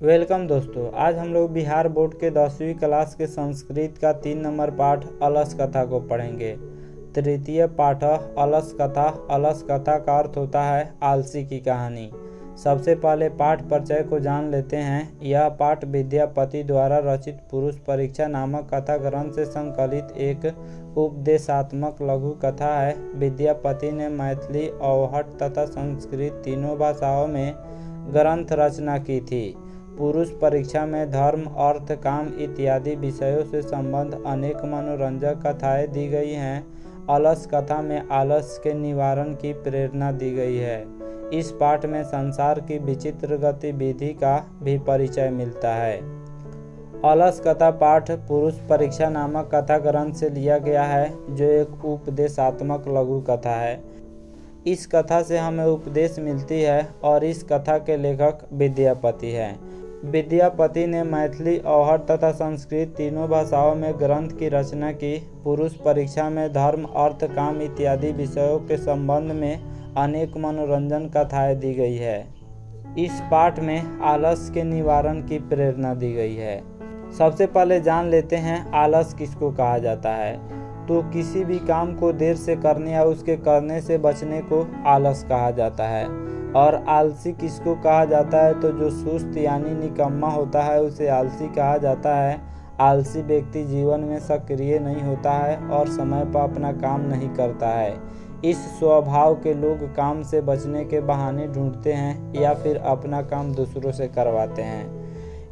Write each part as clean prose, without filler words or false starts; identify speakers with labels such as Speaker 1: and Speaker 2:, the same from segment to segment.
Speaker 1: Welcome दोस्तों। आज हम लोग बिहार बोर्ड के 10वीं क्लास के संस्कृत का 3 नंबर पाठ अलस कथा को पढ़ेंगे। तृतीय पाठ अलस कथा। अलस कथा का अर्थ होता है आलसी की कहानी। सबसे पहले पाठ परिचय को जान लेते हैं। यह पाठ विद्यापति द्वारा रचित पुरुष परीक्षा नामक कथा ग्रंथ से संकलित एक उपदेशात्मक लघु कथा है। विद्यापति ने मैथिली, अवहट तथा संस्कृत तीनों भाषाओं में ग्रंथ रचना की थी। पुरुष परीक्षा में धर्म, अर्थ, काम इत्यादि विषयों से संबद्ध अनेक मनोरंजक कथाएं दी गई हैं। अलस कथा में आलस के निवारण की प्रेरणा दी गई है। इस पाठ में संसार की विचित्र गतिविधि का भी परिचय मिलता है। अलस कथा पाठ पुरुष परीक्षा नामक कथा ग्रंथ से लिया गया है, जो एक उपदेशात्मक लघु कथा है। इस कथा से हमें उपदेश मिलती है और इस कथा के लेखक विद्यापति हैं। विद्यापति ने मैथिली, अवहट तथा संस्कृत तीनों भाषाओं में ग्रंथ की रचना की। पुरुष परीक्षा में धर्म, अर्थ, काम इत्यादि विषयों के संबंध में अनेक मनोरंजन कथाएं दी गई है। इस पाठ में आलस के निवारण की प्रेरणा दी गई है। सबसे पहले जान लेते हैं आलस किसको कहा जाता है। तो किसी भी काम को देर से करने या उसके करने से बचने को आलस कहा जाता है। और आलसी किसको कहा जाता है, तो जो सुस्त यानी निकम्मा होता है उसे आलसी कहा जाता है। आलसी व्यक्ति जीवन में सक्रिय नहीं होता है और समय पर अपना काम नहीं करता है। इस स्वभाव के लोग काम से बचने के बहाने ढूंढते हैं या फिर अपना काम दूसरों से करवाते हैं।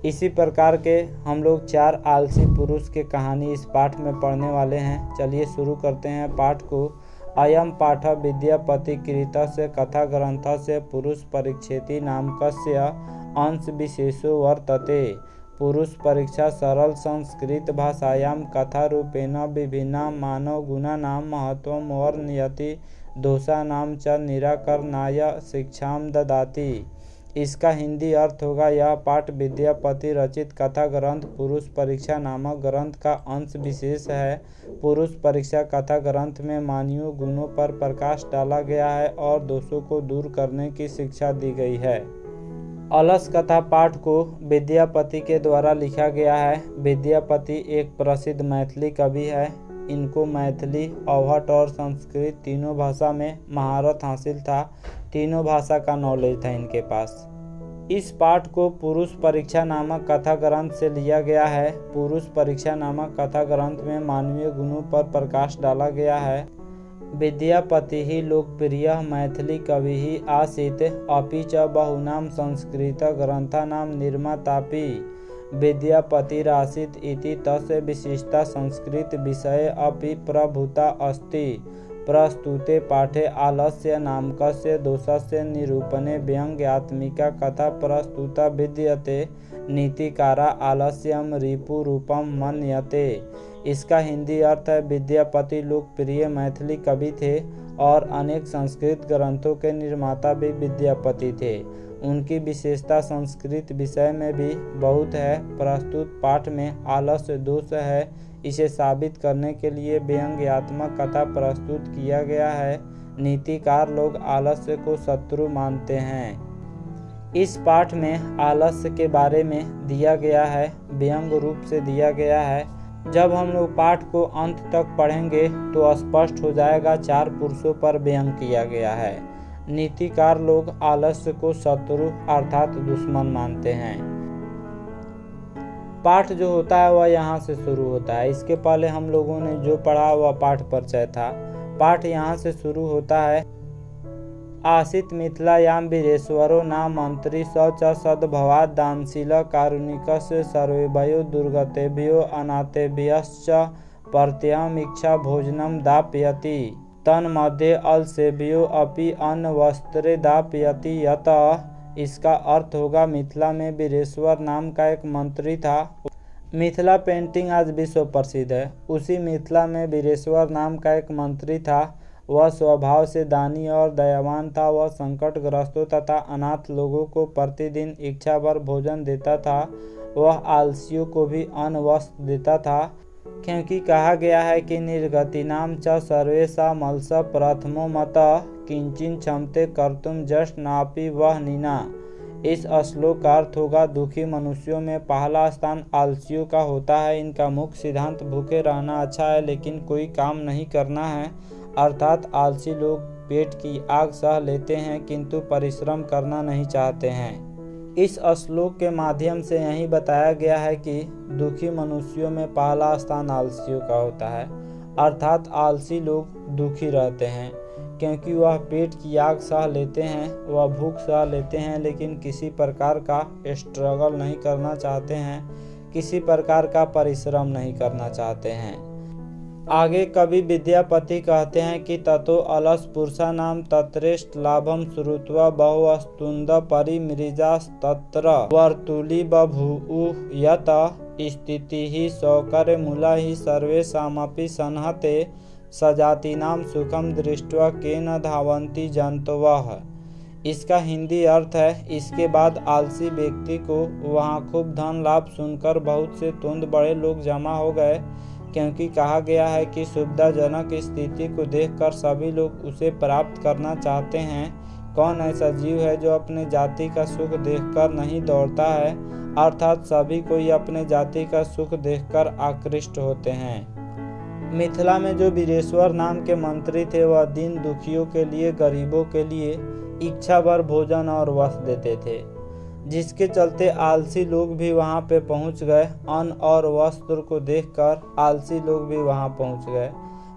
Speaker 1: इसी प्रकार के हम लोग 4 आलसी पुरुष की कहानी इस पाठ में पढ़ने वाले हैं। चलिए शुरू करते हैं पाठ को। अयम पाठ विद्यापति कृतस्य कथा ग्रंथस्य पुरुष परीक्षेति नामकस्य अंश विशेषो वर्तते। पुरुष परीक्षा सरल संस्कृत भाषायां कथा रूपेण विभिन्ना मानव गुणानां महत्वं वर्णयति, दोषानां च निराकरणाय शिक्षां ददाति। इसका हिंदी अर्थ होगा, यह पाठ विद्यापति रचित कथा ग्रंथ पुरुष परीक्षा नामक ग्रंथ का अंश विशेष है। पुरुष परीक्षा कथा ग्रंथ में मानवीय गुणों पर प्रकाश डाला गया है और दोषों को दूर करने की शिक्षा दी गई है। अलस कथा पाठ को विद्यापति के द्वारा लिखा गया है। विद्यापति एक प्रसिद्ध मैथिली कवि है। इनको मैथिली, अवहट और संस्कृत तीनों भाषा में महारत हासिल था। तीनों भाषा का नॉलेज था इनके पास। इस पाठ को पुरुष परीक्षा नामक कथा ग्रंथ से लिया गया है। पुरुष परीक्षा नामक कथा ग्रंथ में मानवीय गुणों पर प्रकाश डाला गया है। विद्यापति ही लोकप्रिय मैथिली कवि ही आसीत्, अपि च बहुनां संस्कृत ग्रंथानां निर्मातापि विद्यापतिरासीत् इति तस्य विशिष्टा संस्कृत विषये अपि प्रभुता अस्ति। प्रस्तुते पाठे आलस्य नामकस्य दोषस्य निरूपणे व्यंग्यात्मिका कथा प्रस्तुता विद्यते। नीतिकारा आलस्यम रिपुरूपम मन्यते। इसका हिंदी अर्थ है, विद्यापति लोकप्रिय मैथिली कवि थे और अनेक संस्कृत ग्रंथों के निर्माता भी विद्यापति थे। उनकी विशेषता संस्कृत विषय में भी बहुत है। प्रस्तुत पाठ में आलस्य दोष है, इसे साबित करने के लिए व्यंग्यात्मक कथा प्रस्तुत किया गया है। नीतिकार लोग आलस्य को शत्रु मानते हैं। इस पाठ में आलस्य के बारे में दिया गया है, व्यंग रूप से दिया गया है। जब हम लोग पाठ को अंत तक पढ़ेंगे तो स्पष्ट हो जाएगा 4 पुरुषों पर व्यंग किया गया है। नीतिकार लोग आलस्य को शत्रु अर्थात दुश्मन मानते हैं। पाठ जो होता है वह यहाँ से शुरू होता है। इसके पहले हम लोगों ने जो पढ़ा वह पाठ परिचय था। पाठ यहाँ से शुरू होता है। आसीत् मिथिलायां वीरेश्वरो नाम मंत्री स च सद्भवात् दानशील कारुणिकस्य सर्वेभ्यो दुर्गतेभ्यो अनाथेभ्यश्च प्रत्यहमिच्छा भोजनं दापयति। तन्मध्ये अलसेभ्यो अपि अन्नवस्त्रे दापयति। यतः इसका अर्थ होगा, मिथिला में वीरेश्वर नाम का एक मंत्री था। मिथिला पेंटिंग आज विश्व प्रसिद्ध है। उसी मिथिला में वीरेश्वर नाम का एक मंत्री था। वह स्वभाव से दानी और दयावान था। वह संकटग्रस्तों तथा अनाथ लोगों को प्रतिदिन इच्छा भर भोजन देता था। वह आलसियों को भी अन्न वस्त्र देता था, क्योंकि कहा गया है कि निर्गतिनां च सर्वेषामल्स प्रथमो मतः किंचिन क्षमते कर्तुम जस्ट नापि वह नीना। इस श्लोक का अर्थ होगा दुखी मनुष्यों में पहला स्थान आलसियों का होता है। इनका मुख्य सिद्धांत भूखे रहना अच्छा है लेकिन कोई काम नहीं करना है, अर्थात आलसी लोग पेट की आग सह लेते हैं किंतु परिश्रम करना नहीं चाहते हैं। इस श्लोक के माध्यम से यही बताया गया है कि दुखी मनुष्यों में पहला स्थान आलसियों का होता है, अर्थात आलसी लोग दुखी रहते हैं क्योंकि वह पेट की आग सह लेते हैं, वह भूख सह लेते हैं लेकिन किसी प्रकार का स्ट्रगल नहीं करना चाहते हैं, किसी प्रकार का परिश्रम नहीं करना चाहते हैं। आगे कवि विद्यापति कहते हैं कि ततो अलस पुरुषानाम तत्रेष्ट लाभम श्रुत्वा बहुस्तुंद परिमृजा तत्र वर्तुली बभूउ यत स्थिति ही सौकर्य मूला ही सर्वेषामपि संहते सजातीनाम सुखम दृष्ट्वा केन धावन्ति जंतवः। इसका हिंदी अर्थ है, इसके बाद आलसी व्यक्ति को वहाँ खूब धन लाभ सुनकर बहुत से तुंद बड़े लोग जमा हो गए, क्योंकि कहा गया है कि सुविधाजनक स्थिति को देखकर सभी लोग उसे प्राप्त करना चाहते हैं। कौन ऐसा जीव है जो अपने जाति का सुख देखकर नहीं दौड़ता है, अर्थात सभी कोई अपने जाति का सुख देखकर आकृष्ट होते हैं। मिथिला में जो वीरेश्वर नाम के मंत्री थे वह दीन दुखियों के लिए, गरीबों के लिए इच्छा भर भोजन और वस्त्र देते थे, जिसके चलते आलसी लोग भी वहां पे पहुंच गए। अन्न और वस्त्र को देखकर आलसी लोग भी वहां पहुंच गए।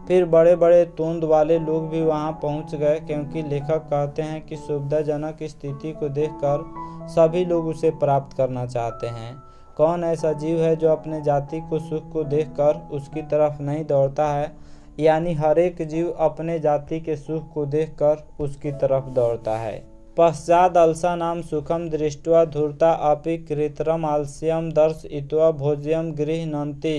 Speaker 1: फिर बड़े बड़े तोंद वाले लोग भी वहां पहुंच गए, क्योंकि लेखक कहते हैं कि सुविधाजनक स्थिति को देखकर सभी लोग उसे प्राप्त करना चाहते हैं। कौन ऐसा जीव है जो अपने जाति को सुख को देखकर उसकी तरफ नहीं दौड़ता है, यानी हर एक जीव अपने जाति के सुख को देखकर उसकी तरफ दौड़ता है। पश्चात अलसा नाम सुखम दृष्ट्वा धूर्ता अपि कृत्रम आलस्यम दर्शयित्वा भोज्यम गृह्णन्ति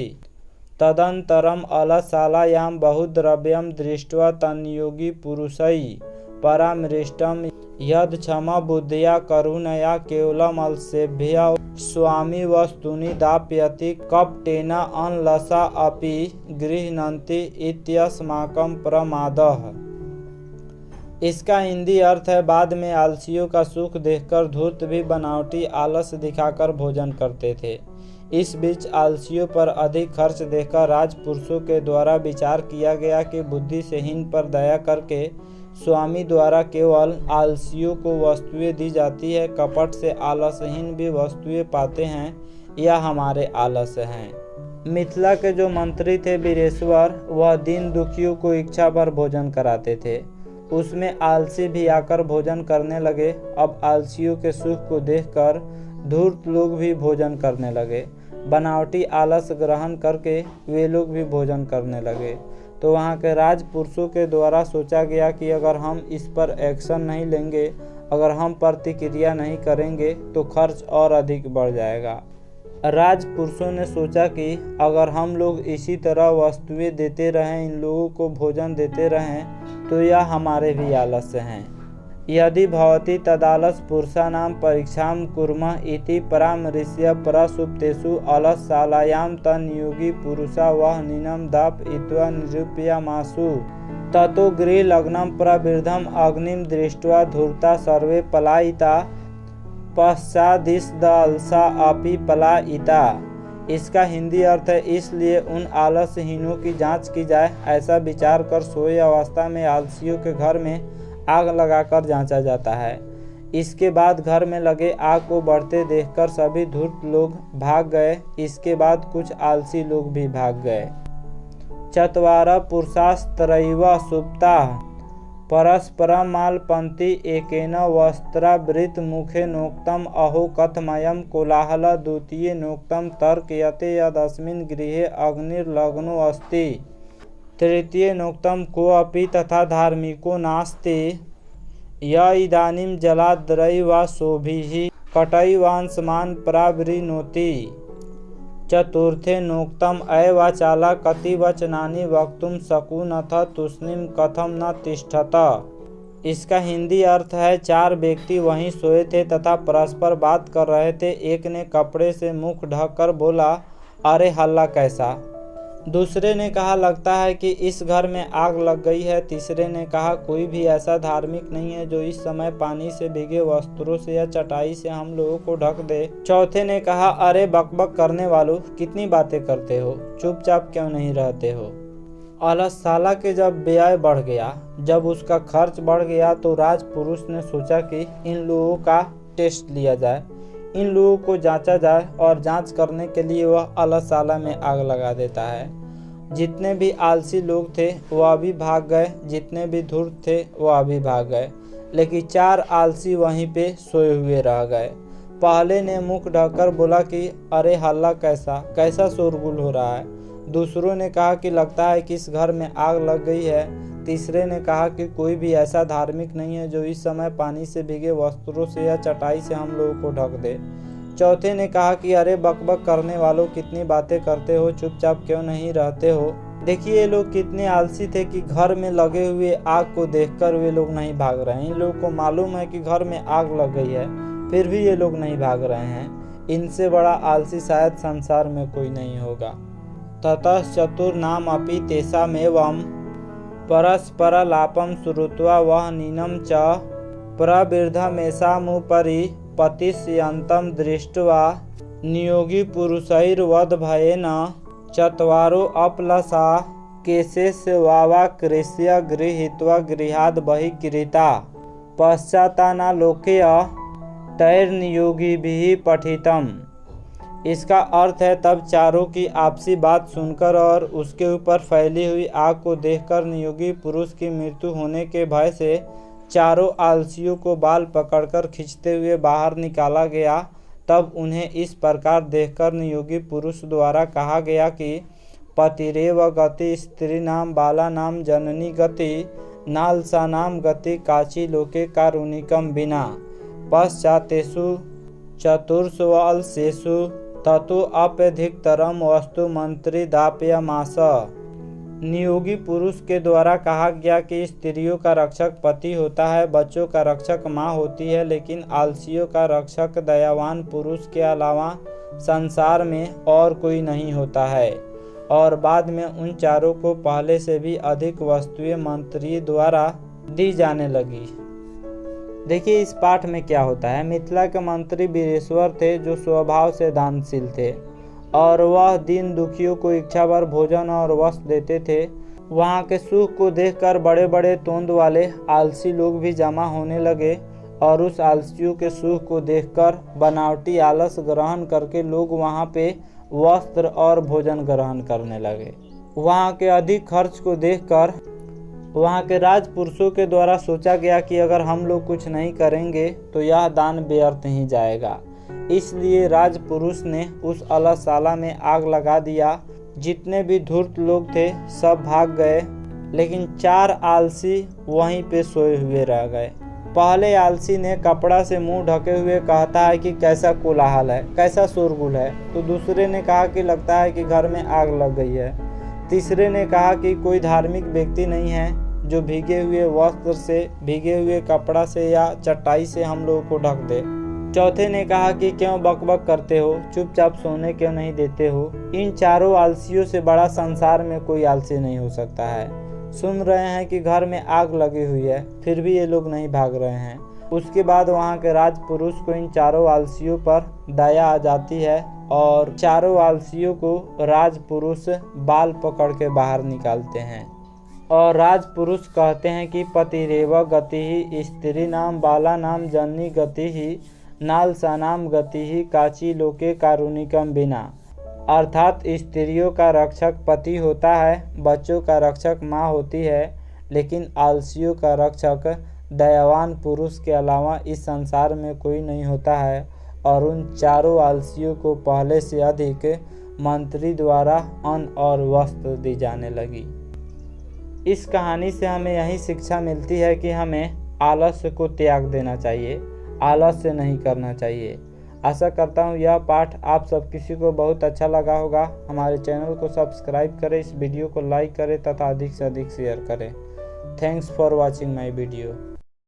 Speaker 1: तदंतरम अलसालायाम बहुद्रव्यम दृष्ट्वा तन्योगी पुरुषै परामृष्टम यद क्षमा बुद्धिया करुणया केवलम अलसेभ्य स्वामी वस्तुनि दाप्यति कपटेन अनलसा अपि गृह्णन्ति इत्यस्माकं प्रमादः। इसका हिंदी अर्थ है, बाद में आलसियों का सुख देखकर धूर्त भी बनावटी आलस दिखाकर भोजन करते थे। इस बीच आलसियों पर अधिक खर्च देखकर राजपुरुषों के द्वारा विचार किया गया कि बुद्धि से हीन पर दया करके स्वामी द्वारा केवल आलसियों को वस्तुएं दी जाती है, कपट से आलसहीन भी वस्तुएं पाते हैं, यह हमारे आलस हैं। मिथिला के जो मंत्री थे वीरेश्वर, वह दीन दुखियों को इच्छा भर भोजन कराते थे। उसमें आलसी भी आकर भोजन करने लगे। अब आलसियों के सुख को देखकर धूर्त लोग भी भोजन करने लगे। बनावटी आलस ग्रहण करके वे लोग भी भोजन करने लगे। तो वहाँ के राजपुरुषों के द्वारा सोचा गया कि अगर हम इस पर एक्शन नहीं लेंगे, अगर हम प्रतिक्रिया नहीं करेंगे तो खर्च और अधिक बढ़ जाएगा। राजपुरुषों ने सोचा कि अगर हम लोग इसी तरह वस्तुएं देते रहें, इन लोगों को भोजन देते रहें, तो यह हमारे भी आलस्य हैं। यदि भवति तदालस पुरुषाणां परीक्षां कुर्मः इति परामृश्य प्रसुप्तेषु अलसशालायां तन्योगी पुरुषा वह नीनं दापयित्वा निरूपयामासु ततो गृहलग्नं प्रवृद्धं अग्निं दृष्ट्वा धूर्ता सर्वे पलायिता पश्चादिदलसा अपि पलायिता। इसका हिंदी अर्थ है, इसलिए उन आलसहीनों की जांच की जाए। ऐसा विचार कर सोए अवस्था में आलसियों के घर में आग लगाकर जांचा जाता है। इसके बाद घर में लगे आग को बढ़ते देखकर सभी धूर्त लोग भाग गए। इसके बाद कुछ आलसी लोग भी भाग गए। चत्वारः पुरुषास्त्रैव सुप्ताः परस्परं मालपन्ति एकेन वस्त्रावृत मुखे नोक्तम अहो कथमयं कोलाहल द्वितीय नोक्तम तर्कयते यदस्मिन् गृहे अग्निर्लग्नो अस्ति तृतीय नोक्तम कोऽपि तथा धार्मिको नास्ति य इदानीं जलाद्रैवा शोभिः कटैवांशमान् प्रावृणोति चतुर्थे नोक्तम अयवाचाला कति वचनानि वक्तुं शकुनथ तूष्णीं कथम न तिष्ठत। इसका हिंदी अर्थ है, चार व्यक्ति वहीं सोए थे तथा परस्पर बात कर रहे थे। एक ने कपड़े से मुख ढककर बोला, अरे हल्ला कैसा। दूसरे ने कहा लगता है कि इस घर में आग लग गई है। तीसरे ने कहा कोई भी ऐसा धार्मिक नहीं है जो इस समय पानी से भीगे वस्त्रों से या चटाई से हम लोगों को ढक दे। चौथे ने कहा अरे बकबक करने वालों, कितनी बातें करते हो, चुपचाप क्यों नहीं रहते हो। अलस-साला के जब व्यय बढ़ गया, जब उसका खर्च बढ़ गया तो राजपुरुष ने सोचा कि इन लोगों का टेस्ट लिया जाए, इन लोगों को जांचा जाए और जांच करने के लिए वह अलस-साला में आग लगा देता है। जितने भी आलसी लोग थे वह भी भाग गए, जितने भी धूर्त थे वह भी भाग गए, लेकिन 4 आलसी वहीं पे सोए हुए रह गए। पहले ने मुख ढककर बोला कि अरे हल्ला कैसा शोरगुल हो रहा है। दूसरों ने कहा कि लगता है कि इस घर में आग लग गई है। तीसरे ने कहा कि कोई भी ऐसा धार्मिक नहीं है जो इस समय पानी से भीगे वस्त्रों से या चटाई से हम लोगों को ढक दे। चौथे ने कहा कि अरे बकबक करने वालों, कितनी बातें करते हो, चुपचाप क्यों नहीं रहते हो। देखिए ये लोग कितने आलसी थे कि घर में लगे हुए आग को देखकर वे लोग नहीं भाग रहे हैं। इन लोगों को मालूम है कि घर में आग लग गई है, फिर भी ये लोग नहीं भाग रहे हैं। इनसे बड़ा आलसी शायद संसार में कोई नहीं होगा। ततः चतुर्नाम अपि तेषामेवं परस्परलापं श्रुत्वा वह नीनं च प्रवृद्धमेषामुपरि पतिष्यन्तं दृष्ट्वा नियोगी पुरुषैर्वद्भयेन चत्वारो अपलसा केशेषवावाकृष्य गृहीत्वा गृहाद् बहिर्गृहीता पश्चातानालोक्य तैर्नियोगिभिः पठितम्। इसका अर्थ है तब चारों की आपसी बात सुनकर और उसके ऊपर फैली हुई आग को देखकर नियोगी पुरुष की मृत्यु होने के भय से चारों आलसियों को बाल पकड़कर खींचते हुए बाहर निकाला गया। तब उन्हें इस प्रकार देखकर नियोगी पुरुष द्वारा कहा गया कि पतिरेव गति स्त्रीणाम बालानाम जननी गति नालसानाम गति काची लोके कारुणिकम बिना पश्चातेषु चतुर्षु ततो अप्यधिकतरम वस्तु मंत्री दाप्यमास। नियोगी पुरुष के द्वारा कहा गया कि स्त्रियों का रक्षक पति होता है, बच्चों का रक्षक माँ होती है, लेकिन आलसियों का रक्षक दयावान पुरुष के अलावा संसार में और कोई नहीं होता है। और बाद में उन चारों को पहले से भी अधिक वस्तुएं मंत्री द्वारा दी जाने लगी। देखिए इस पाठ में क्या होता है। मिथिला के मंत्री वीरेश्वर थे जो स्वभाव से दानशील थे और वह दीन दुखियों को इच्छा भर भोजन और वस्त्र देते थे। वहाँ के सुख को देखकर बड़े बड़े तोंद वाले आलसी लोग भी जमा होने लगे और उस आलसियों के सुख को देखकर बनावटी आलस ग्रहण करके लोग वहाँ पे वस्त्र और भोजन ग्रहण करने लगे। वहाँ के अधिक खर्च को देखकर वहाँ के राजपुरुषों के द्वारा सोचा गया कि अगर हम लोग कुछ नहीं करेंगे तो यह दान व्यर्थ ही जाएगा। इसलिए राजपुरुष ने उस अलस-साला में आग लगा दिया। जितने भी धूर्त लोग थे सब भाग गए, लेकिन 4 आलसी वहीं पे सोए हुए रह गए। पहले आलसी ने कपड़ा से मुंह ढके हुए कहता है कि कैसा कोलाहल है, कैसा शोरगुल है। तो दूसरे ने कहा कि लगता है कि घर में आग लग गई है। तीसरे ने कहा कि कोई धार्मिक व्यक्ति नहीं है जो भीगे हुए वस्त्र से, भीगे हुए कपड़ा से या चटाई से हम लोगों को ढक दे। चौथे ने कहा कि क्यों बकबक करते हो, चुपचाप सोने क्यों नहीं देते हो। इन चारों आलसियों से बड़ा संसार में कोई आलसी नहीं हो सकता है। सुन रहे हैं कि घर में आग लगी हुई है, फिर भी ये लोग नहीं भाग रहे हैं। उसके बाद वहाँ के राजपुरुष को इन चारों आलसियों पर दया आ जाती है और चारों आलसियों को राजपुरुष बाल पकड़ के बाहर निकालते हैं और राजपुरुष कहते हैं कि पतिरेव गतिः स्त्रीणाम बालानाम जननी गतिः नालसानाम गतिः काची लोके कारुणिकम बिना। अर्थात स्त्रियों का रक्षक पति होता है, बच्चों का रक्षक माँ होती है, लेकिन आलसियों का रक्षक दयावान पुरुष के अलावा इस संसार में कोई नहीं होता है। और उन चारों आलसियों को पहले से अधिक मंत्री द्वारा अन्न और वस्त्र दी जाने लगी। इस कहानी से हमें यही शिक्षा मिलती है कि हमें आलस्य को त्याग देना चाहिए, आलस्य नहीं करना चाहिए। आशा करता हूँ यह पाठ आप सब किसी को बहुत अच्छा लगा होगा। हमारे चैनल को सब्सक्राइब करें, इस वीडियो को लाइक करें तथा अधिक से अधिक शेयर करें। Thanks for watching my video.